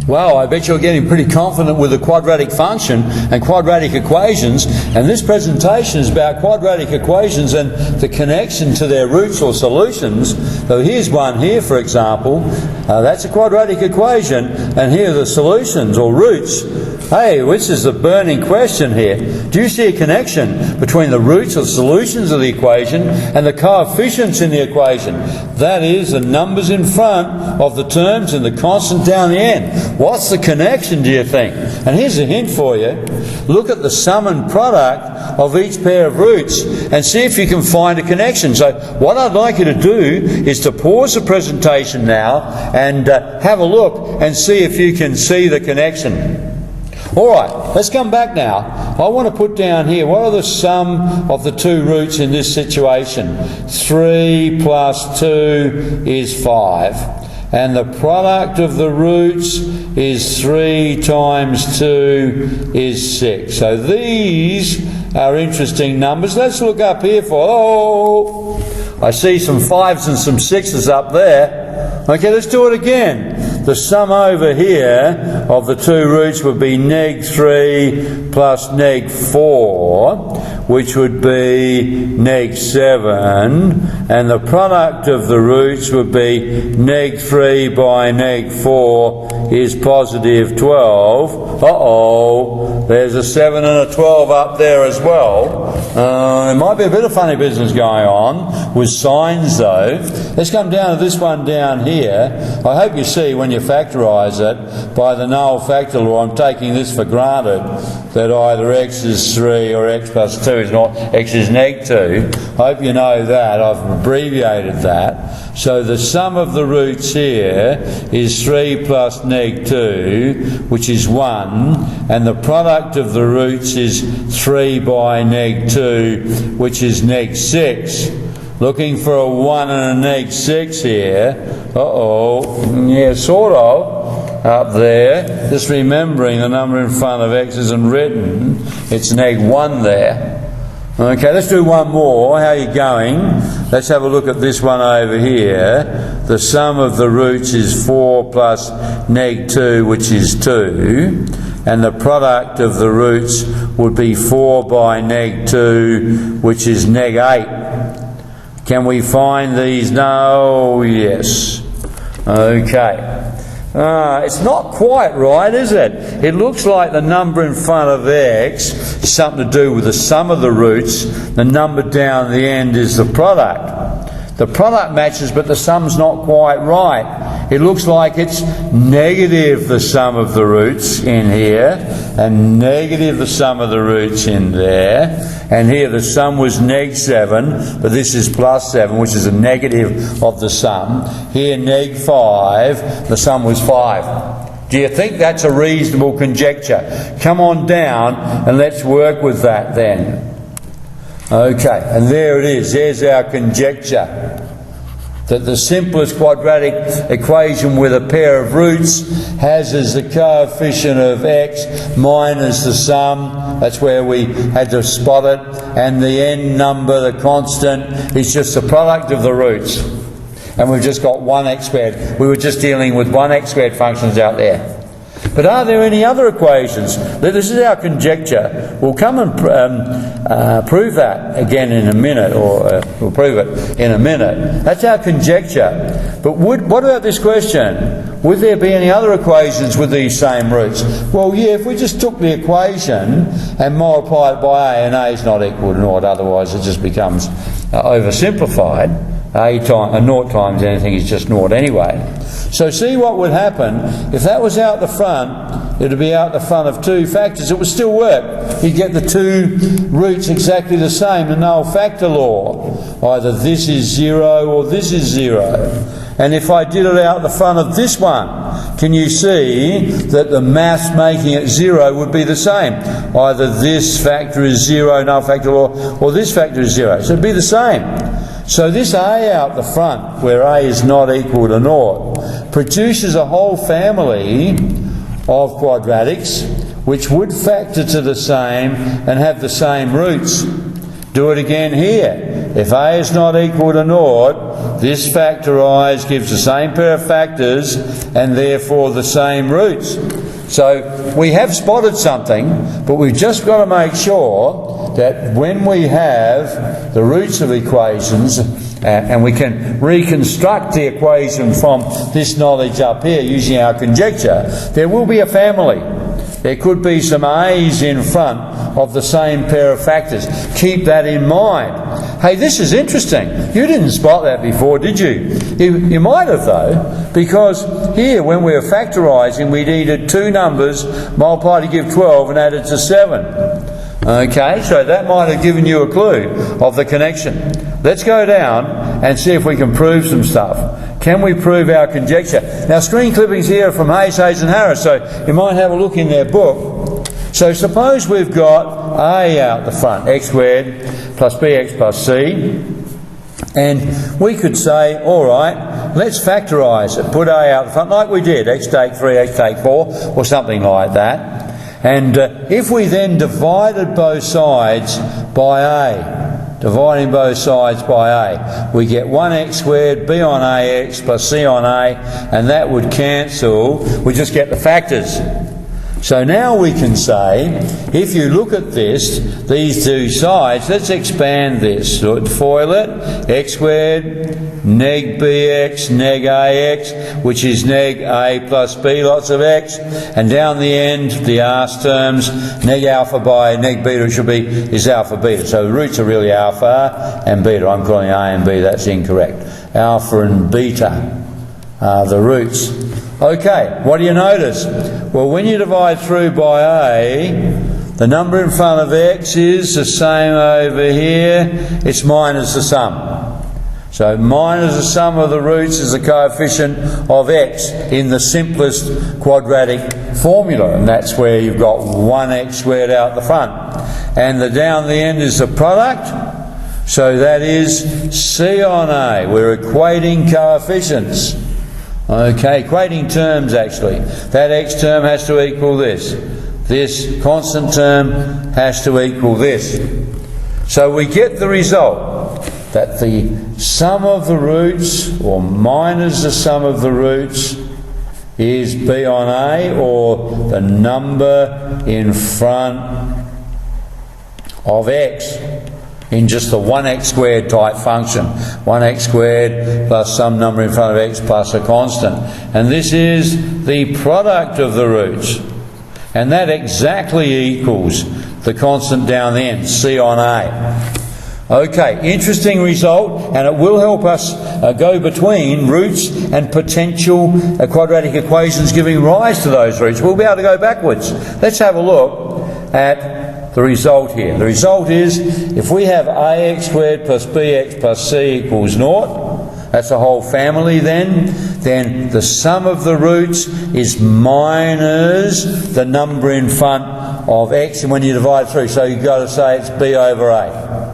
Well, I bet you're getting pretty confident with the quadratic function and quadratic equations, and this presentation is about quadratic equations and the connection to their roots or solutions. So here's one here, for example. That's a quadratic equation, and here are the solutions or roots. Hey, which is the burning question here? Do you see a connection between the roots or solutions of the equation and the coefficients in the equation? That is, the numbers in front of the terms and the constant down the end. What's the connection, do you think? And here's a hint for you. Look at the sum and product of each pair of roots and see if you can find a connection. So what I'd like you to do is to pause the presentation now and have a look and see if you can see the connection. Alright, let's come back now. I want to put down here, what are the sum of the two roots in this situation? 3 plus 2 is 5. And the product of the roots is 3 times 2 is 6. So these are interesting numbers. Let's look up here I see some 5s and some 6s up there. Okay, let's do it again. The sum over here of the two roots would be neg 3 plus neg 4, which would be neg 7, and the product of the roots would be neg 3 by neg 4 is positive 12. There's a 7 and a 12 up there as well. There might be a bit of funny business going on with signs though. Let's come down to this one down here. I hope you see when you factorise it by the null factor law, I'm taking this for granted, that either x is 3 or x plus 2 is not, x is neg 2. I hope you know that. I've abbreviated that. So the sum of the roots here is 3 plus neg 2, which is 1, and the product of the roots is 3 by neg 2, which is neg 6. Looking for a 1 and a neg 6 here. Yeah, sort of. Up there. Just remembering the number in front of x isn't written. It's neg 1 there. Okay, let's do one more. How are you going? Let's have a look at this one over here. The sum of the roots is 4 plus neg 2, which is 2. And the product of the roots would be 4 by neg 2, which is neg 8. Can we find these? No, yes. Okay. It's not quite right, is it? It looks like the number in front of x is something to do with the sum of the roots. The number down the end is the product. The product matches, but the sum's not quite right. It looks like it's negative the sum of the roots in here, and negative the sum of the roots in there. And here the sum was neg 7, but this is plus 7, which is a negative of the sum. Here neg 5, the sum was 5. Do you think that's a reasonable conjecture? Come on down and let's work with that then. Okay, and there it is. There's our conjecture. That the simplest quadratic equation with a pair of roots has as the coefficient of x minus the sum. That's where we had to spot it. And the n number, the constant, is just the product of the roots. And we've just got 1x squared. We were just dealing with 1x squared functions out there. But are there any other equations? This is our conjecture. We'll come and prove that again in a minute, or we'll prove it in a minute. That's our conjecture. But what about this question? Would there be any other equations with these same roots? Well, yeah, if we just took the equation and multiplied it by a, and a is not equal to naught, otherwise it just becomes oversimplified. Naught times anything is just naught anyway. So see what would happen if that was out the front. It would be out the front of two factors. It would still work. You'd get the two roots exactly the same, the null factor law. Either this is 0 or this is 0. And if I did it out the front of this one, can you see that the maths making it 0 would be the same? Either this factor is 0, null factor law, or this factor is 0. So it'd be the same. So this a out the front, where a is not equal to naught, produces a whole family of quadratics which would factor to the same and have the same roots. Do it again here. if a is not equal to naught, this factorised gives the same pair of factors and therefore the same roots. So we have spotted something, but we've just got to make sure that when we have the roots of equations, and we can reconstruct the equation from this knowledge up here using our conjecture, there will be a family. There could be some a's in front of the same pair of factors. Keep that in mind. Hey, this is interesting. You didn't spot that before, did you? You might have, though, because here, when we were factorising, we needed two numbers multiplied to give 12 and added to 7. Okay, so that might have given you a clue of the connection. Let's go down and see if we can prove some stuff. Can we prove our conjecture? Now, screen clippings here are from Hayes, and Harris, so you might have a look in their book. So suppose we've got a out the front, x squared plus bx plus c. And we could say, all right, let's factorise it. Put a out the front like we did, x take 3, x take 4, or something like that. And if we then divided both sides by a, dividing both sides by a, we get 1x squared, b on ax plus c on a, and that would cancel. We just get the factors. So now we can say, if you look at this, these two sides, let's expand this. So FOIL it, x squared, neg bx, neg ax, which is neg a plus b, lots of x, and down the end, the arse terms, neg alpha by neg beta, it should be, is alpha beta. So the roots are really alpha and beta. I'm calling a and b, that's incorrect. Alpha and beta are the roots. Okay, what do you notice? Well, when you divide through by a, the number in front of x is the same over here. It's minus the sum. So minus the sum of the roots is the coefficient of x in the simplest quadratic formula. And that's where you've got 1x squared out the front. And the down the end is the product. So that is c on a. We're equating coefficients. Okay, equating terms actually. That x term has to equal this. This constant term has to equal this. So we get the result that the sum of the roots, or minus the sum of the roots, is b on a, or the number in front of x, in just the 1x squared type function. 1x squared plus some number in front of x plus a constant. And this is the product of the roots. And that exactly equals the constant down the end, c on a. Okay, interesting result, and it will help us go between roots and potential quadratic equations giving rise to those roots. We'll be able to go backwards. Let's have a look at the result here. The result is, if we have ax squared plus bx plus c equals naught, that's a whole family then the sum of the roots is minus the number in front of x, and when you divide through, so you've got to say it's b over a.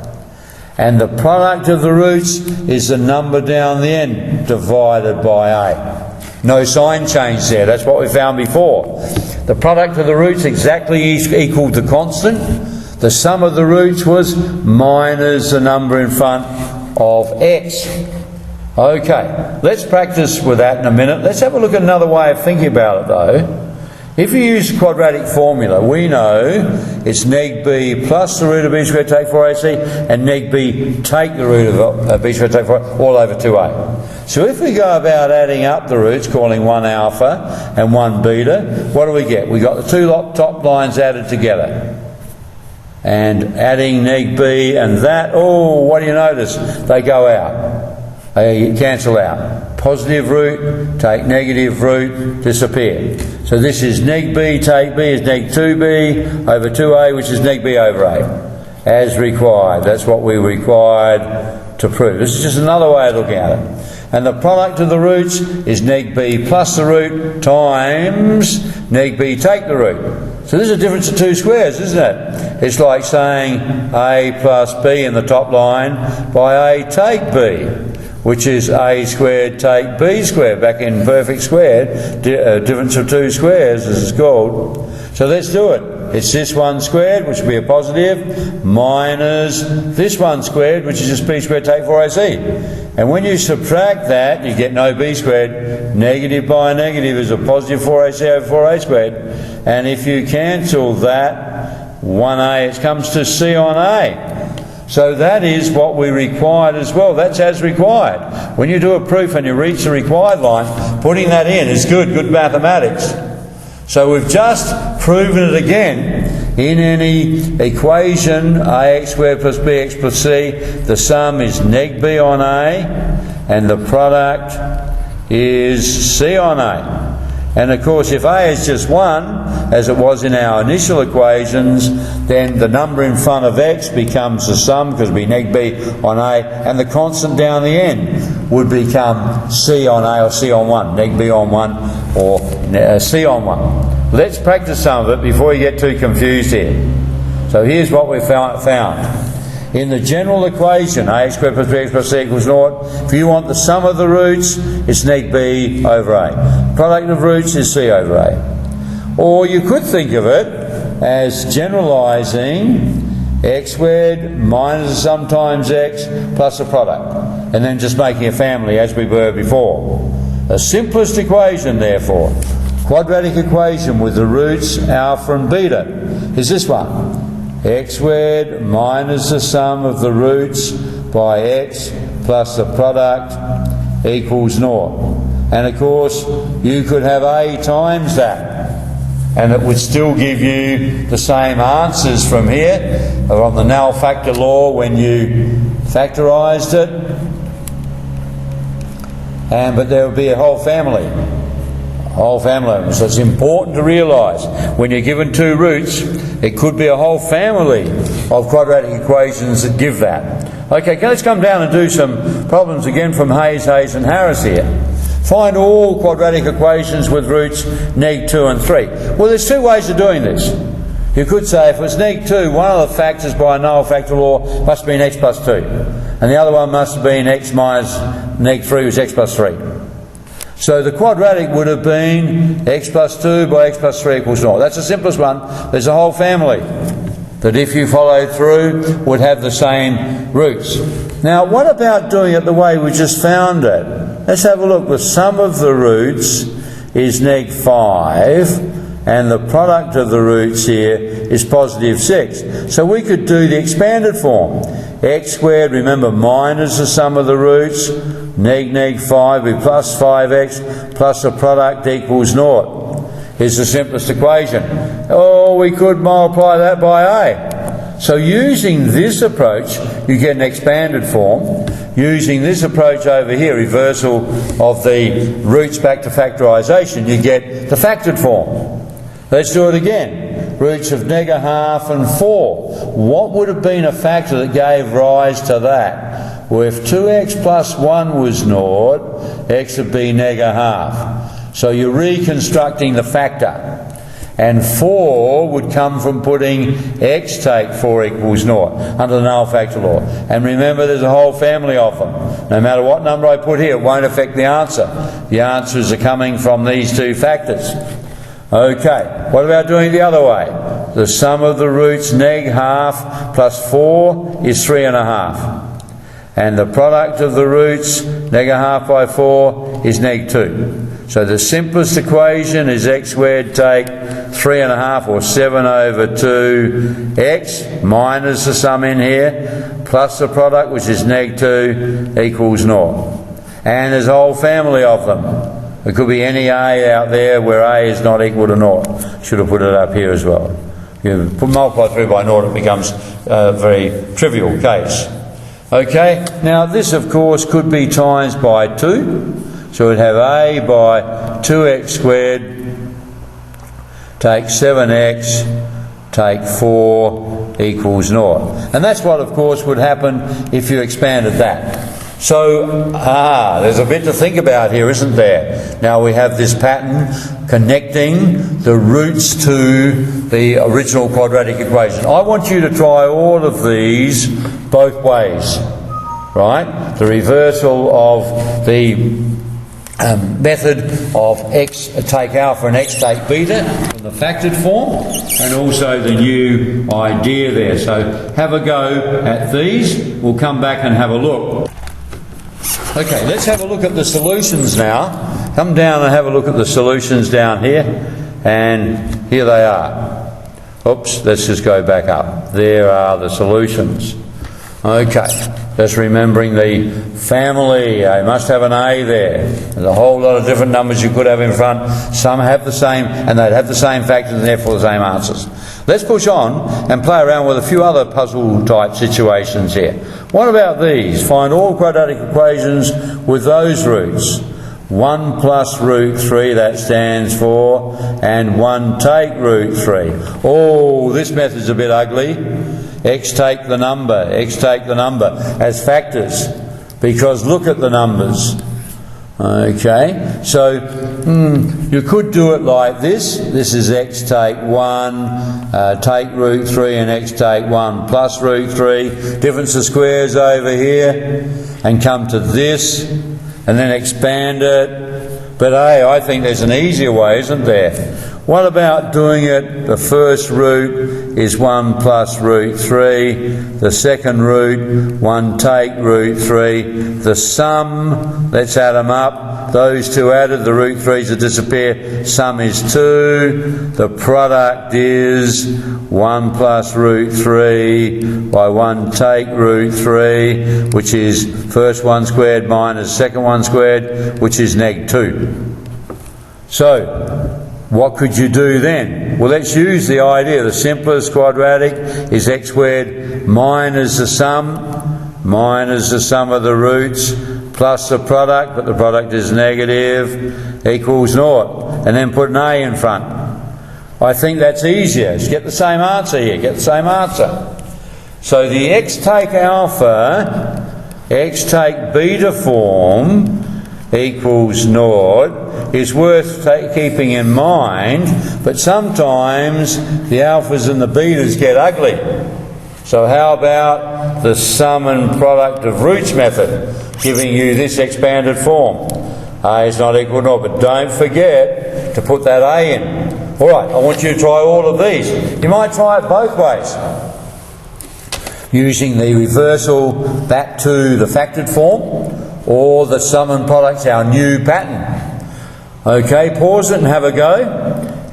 And the product of the roots is the number down the end divided by a. No sign change there, that's what we found before. The product of the roots exactly equaled the constant. The sum of the roots was minus the number in front of x. Okay, let's practice with that in a minute. Let's have a look at another way of thinking about it though. If you use the quadratic formula, we know it's neg b plus the root of b squared take 4ac, and neg b take the root of b squared take 4 all over 2a. So if we go about adding up the roots, calling one alpha and one beta, what do we get? We got the two top lines added together. And adding neg b and that, oh, what do you notice? They go out. They cancel out. Positive root, take negative root, disappear. So this is neg b take b is neg 2b over 2a, which is neg b over a, as required. That's what we required to prove. This is just another way of looking at it. And the product of the roots is neg b plus the root times neg b take the root. So there's a difference of two squares, isn't it? It's like saying a plus b in the top line by a take b, which is a squared take b squared, back in perfect squared, difference of two squares as it's called. So let's do it. it's this one squared, which will be a positive, minus this one squared, which is just b squared take 4ac. And when you subtract that, you get no b squared. Negative by negative is a positive 4ac over 4a squared. And if you cancel that, 1a, it comes to c on a. So that is what we required as well. That's as required. When you do a proof and you reach the required line, putting that in is good mathematics. So we've just proven it again. In any equation, ax squared plus bx plus c, the sum is neg b on a, and the product is c on a. And of course, if a is just 1, as it was in our initial equations, then the number in front of x becomes the sum, because it would be neg b on a, and the constant down the end would become c on a, or c on 1, neg b on 1, or c on 1. Let's practice some of it before you get too confused here. So here's what we found. In the general equation, ax squared plus bx plus c equals 0, if you want the sum of the roots, it's neg b over a. Product of roots is c over a. Or you could think of it as generalising x squared minus the sum times x plus the product, and then just making a family as we were before. The simplest equation, therefore, quadratic equation with the roots alpha and beta, is this one. X squared minus the sum of the roots by x plus the product equals 0. And of course, you could have a times that, and it would still give you the same answers from here, or on the null factor law when you factorised it. But there would be a whole family. So it's important to realise when you're given two roots, it could be a whole family of quadratic equations that give that. Okay, let's come down and do some problems again from Hayes and Harris here. Find all quadratic equations with roots neg 2 and 3. Well, there's two ways of doing this. You could say if it's neg 2, one of the factors by null factor law must have been x plus 2. And the other one must have been x minus neg 3, which is x plus 3. So the quadratic would have been x plus 2 by x plus 3 equals 0. That's the simplest one. There's a whole family that, if you followed through, would have the same roots. Now, what about doing it the way we just found it? Let's have a look. The sum of the roots is neg 5, and the product of the roots here is positive 6. So we could do the expanded form. X squared, remember, minus the sum of the roots, neg 5 with plus 5x plus the product equals 0. Is the simplest equation. Oh, we could multiply that by a. So using this approach, you get an expanded form. Using this approach over here, reversal of the roots back to factorisation, you get the factored form. Let's do it again. Roots of neg 1/2 and 4. What would have been a factor that gave rise to that? Well, if 2x plus 1 was 0, x would be neg 1/2. So you're reconstructing the factor. And 4 would come from putting x take 4 equals 0 under the null factor law. And remember, there's a whole family of them. No matter what number I put here, it won't affect the answer. The answers are coming from these two factors. Okay, what about doing it the other way? The sum of the roots neg 1/2 plus 4 is 3.5. And the product of the roots neg 1/2 by 4 is neg 2. So the simplest equation is x squared take 3.5 or 7 over 2x minus the sum in here plus the product, which is neg 2, equals 0. And there's a whole family of them. There could be any a out there where a is not equal to 0. Should have put it up here as well. You multiply through by 0, it becomes a very trivial case. Okay, now this of course could be times by 2. So we'd have a by 2x squared take 7x take 4 equals 0. And that's what of course would happen if you expanded that. So, there's a bit to think about here, isn't there? Now we have this pattern connecting the roots to the original quadratic equation. I want you to try all of these both ways, right? The reversal of the method of x take alpha and x take beta from the factored form, and also the new idea there. So have a go at these. We'll come back and have a look. Okay, let's have a look at the solutions now. Come down and have a look at the solutions down here, and here they are. Oops, let's just go back up. There are the solutions. Okay, just remembering the family. I must have an A there. There's a whole lot of different numbers you could have in front. Some have the same, and they'd have the same factors and therefore the same answers. Let's push on and play around with a few other puzzle type situations here. What about these? Find all quadratic equations with those roots. 1 plus root 3, that stands for, and 1 take root 3. Oh, this method's a bit ugly. X take the number as factors, because look at the numbers. Okay, so you could do it like this. This is x take 1, take root 3, and x take 1 plus root 3. Difference of squares over here, and come to this, and then expand it. But hey, I think there's an easier way, isn't there? What about doing it, the first root is 1 plus root 3, the second root 1 take root 3, the sum, let's add them up, those two added, the root 3's will disappear, sum is 2, the product is 1 plus root 3 by 1 take root 3, which is first 1 squared minus second 1 squared, which is neg 2. So, what could you do then? Well, let's use the idea. The simplest quadratic is x squared minus the sum of the roots plus the product, but the product is negative, equals 0. And then put an A in front. I think that's easier. Let's get the same answer here. Get the same answer. So the x take alpha, x take beta form equals 0 is worth keeping in mind, but sometimes the alphas and the betas get ugly. So how about the sum and product of roots method, giving you this expanded form? A is not equal to 0, but don't forget to put that A in. Alright, I want you to try all of these. You might try it both ways, using the reversal back to the factored form, or the sum and products, our new pattern. Okay, pause it and have a go,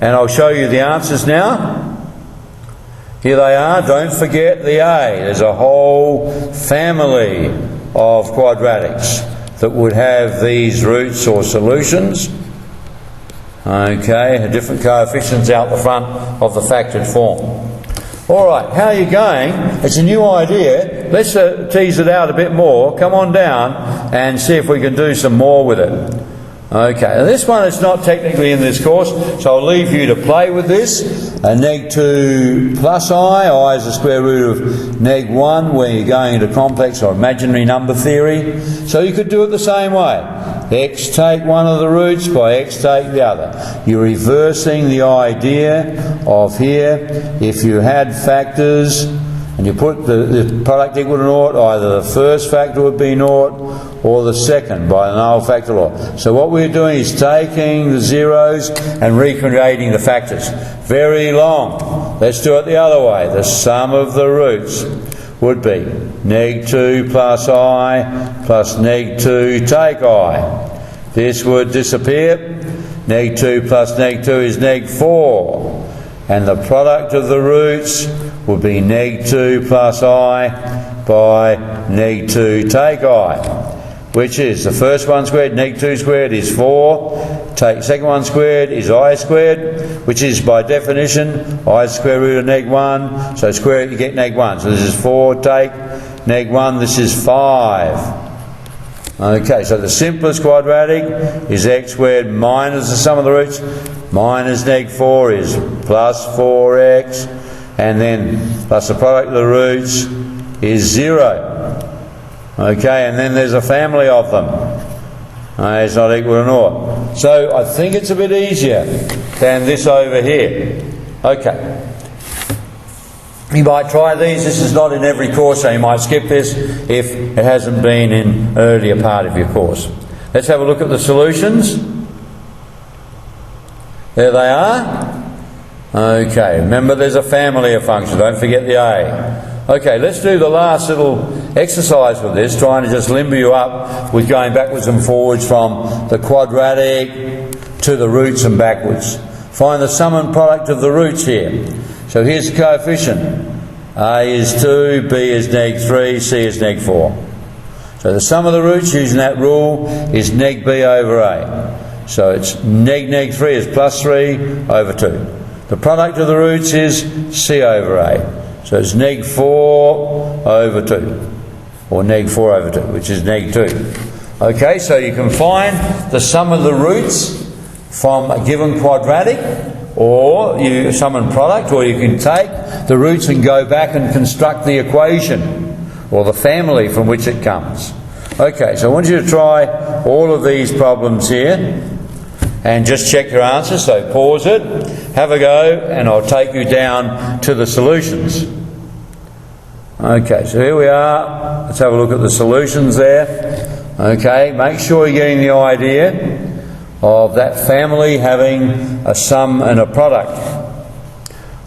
and I'll show you the answers now. Here they are. Don't forget the A. There's a whole family of quadratics that would have these roots or solutions. Okay, different coefficients out the front of the factored form. Alright, how are you going? It's a new idea. Let's tease it out a bit more. Come on down and see if we can do some more with it. Okay, now this one is not technically in this course, so I'll leave you to play with this. Neg 2 plus I is the square root of neg 1, where you're going into complex or imaginary number theory. So you could do it the same way. X take one of the roots by x take the other. You're reversing the idea of here. If you had factors and you put the product equal to 0, either the first factor would be 0 or the second by the null factor law. So what we're doing is taking the zeros and recreating the factors. Very long. Let's do it the other way. The sum of the roots would be neg 2 plus I plus neg 2 take I. This would disappear. Neg 2 plus neg 2 is neg 4. And the product of the roots would be neg 2 plus I by neg 2 take I, which is the first 1 squared, neg 2 squared is 4, take second 1 squared is I squared, which is by definition I square root of neg 1, so square it you get neg 1. So this is 4 take neg 1, this is 5. Okay, so the simplest quadratic is x squared minus the sum of the roots, minus neg 4 is plus 4x, and then plus the product of the roots is 0. Okay, and then there's a family of them. It's not equal to 0. So I think it's a bit easier than this over here. Okay. You might try these. This is not in every course, so you might skip this if it hasn't been in an earlier part of your course. Let's have a look at the solutions. There they are. Okay, remember there's a family of functions, don't forget the A. Okay, let's do the last little exercise with this, trying to just limber you up with going backwards and forwards from the quadratic to the roots and backwards. Find the sum and product of the roots here. So here's the coefficient. A is 2, B is -3, C is -4. So the sum of the roots using that rule is neg B over A. So it's neg3 is +3 over 2. The product of the roots is C over A. So it's neg4 over 2. Or neg4 over 2, which is neg2. Okay, so you can find the sum of the roots from a given quadratic, or you sum and product, or you can take the roots and go back and construct the equation, or the family from which it comes. Okay, so I want you to try all of these problems here, and just check your answers. So pause it, have a go, and I'll take you down to the solutions. Okay, so here we are. Let's have a look at the solutions there. Okay, make sure you're getting the idea of that family having a sum and a product.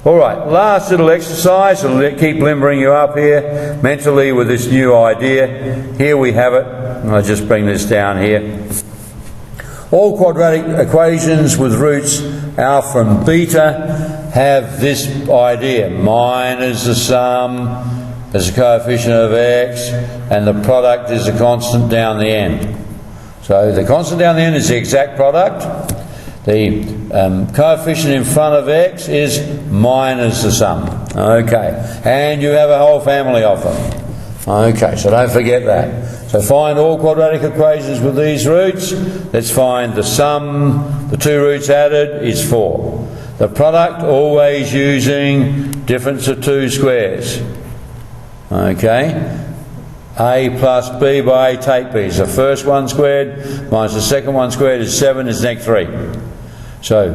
Alright, last little exercise to keep limbering you up here mentally with this new idea. Here we have it. I'll just bring this down here. All quadratic equations with roots alpha and beta have this idea. Minus the sum is a coefficient of x, and the product is a constant down the end. So the constant down the end is the exact product. The coefficient in front of x is minus the sum. Okay, and you have a whole family of them. Okay, so don't forget that. So find all quadratic equations with these roots. Let's find the sum, the two roots added is 4. The product always using difference of two squares. Okay, A plus B by A, take B. So first one squared minus the second one squared is 7, is neg3. So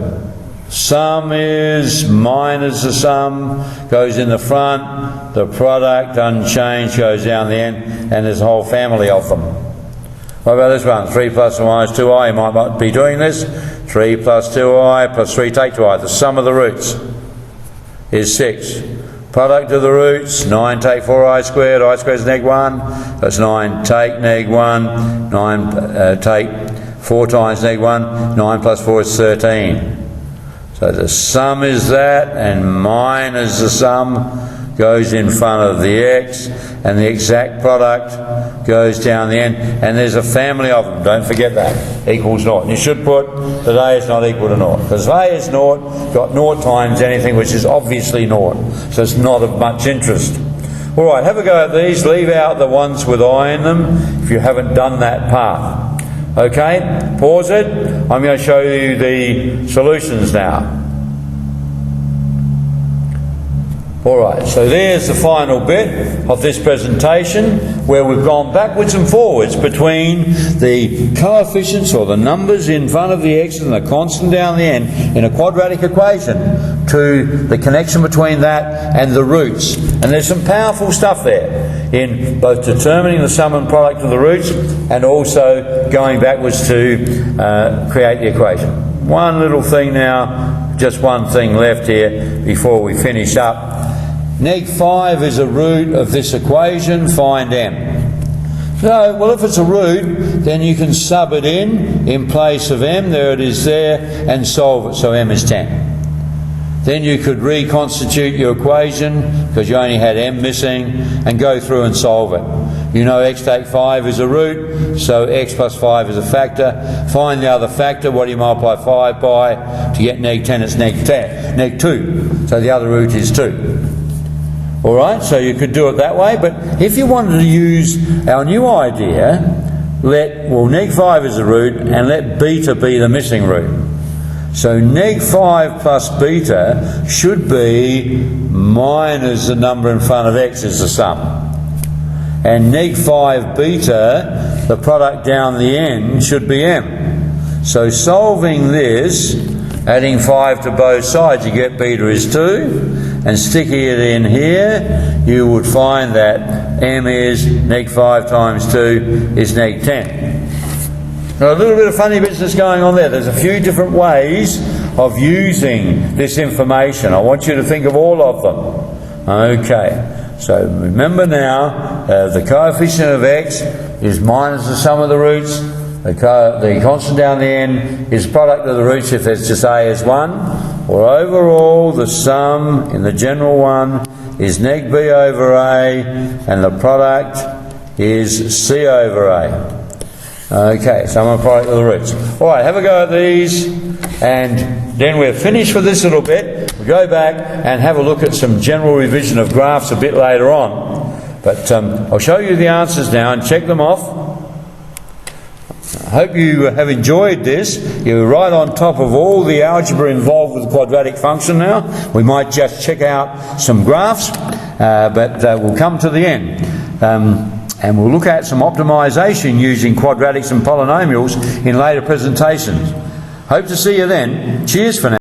sum is minus the sum, goes in the front, the product unchanged goes down the end, and there's a whole family of them. What about this one? 3 plus or minus 2i, you might be doing this. 3 plus 2i plus 3 take 2i. The sum of the roots is 6. Product of the roots, 9 take 4i squared, I squared is neg1, that's 9 take neg1, 9 take 4 times neg1, 9 plus 4 is 13. So the sum is that, and minus the sum goes in front of the x, and the exact product goes down the end, and there's a family of them, don't forget that, equals 0. You should put that A is not equal to 0, because A is 0, got 0 times anything which is obviously 0, so it's not of much interest. Alright, have a go at these, leave out the ones with I in them if you haven't done that part. Okay, pause it, I'm going to show you the solutions now. Alright, so there's the final bit of this presentation where we've gone backwards and forwards between the coefficients or the numbers in front of the x and the constant down the end in a quadratic equation to the connection between that and the roots. And there's some powerful stuff there in both determining the sum and product of the roots and also going backwards to create the equation. One little thing now, just one thing left here before we finish up. Neg 5 is a root of this equation, find m. So, well, if it's a root, then you can sub it in place of m, there it is there, and solve it, so m is 10. Then you could reconstitute your equation, because you only had m missing, and go through and solve it. You know x take 5 is a root, so x plus 5 is a factor. Find the other factor, what do you multiply 5 by? To get neg 10, it's neg 2. So the other root is 2. Alright, so you could do it that way, but if you wanted to use our new idea, neg 5 is the root, and let beta be the missing root. So neg 5 plus beta should be minus the number in front of x is the sum. And neg 5 beta, the product down the end, should be m. So solving this, adding 5 to both sides, you get beta is 2. And sticking it in here, you would find that m is neg 5 times 2 is neg 10. A little bit of funny business going on there. There's a few different ways of using this information. I want you to think of all of them. Okay, so remember now, the coefficient of x is minus the sum of the roots. The constant down the end is product of the roots if there's just a as 1. Or overall, the sum in the general one is neg b over a, and the product is c over a. Okay, sum and product of the roots. All right, have a go at these, and then we're finished with this little bit. We'll go back and have a look at some general revision of graphs a bit later on. But I'll show you the answers now and check them off. I hope you have enjoyed this. You're right on top of all the algebra involved with the quadratic function now. We might just check out some graphs, but we'll come to the end. And we'll look at some optimisation using quadratics and polynomials in later presentations. Hope to see you then. Cheers for now.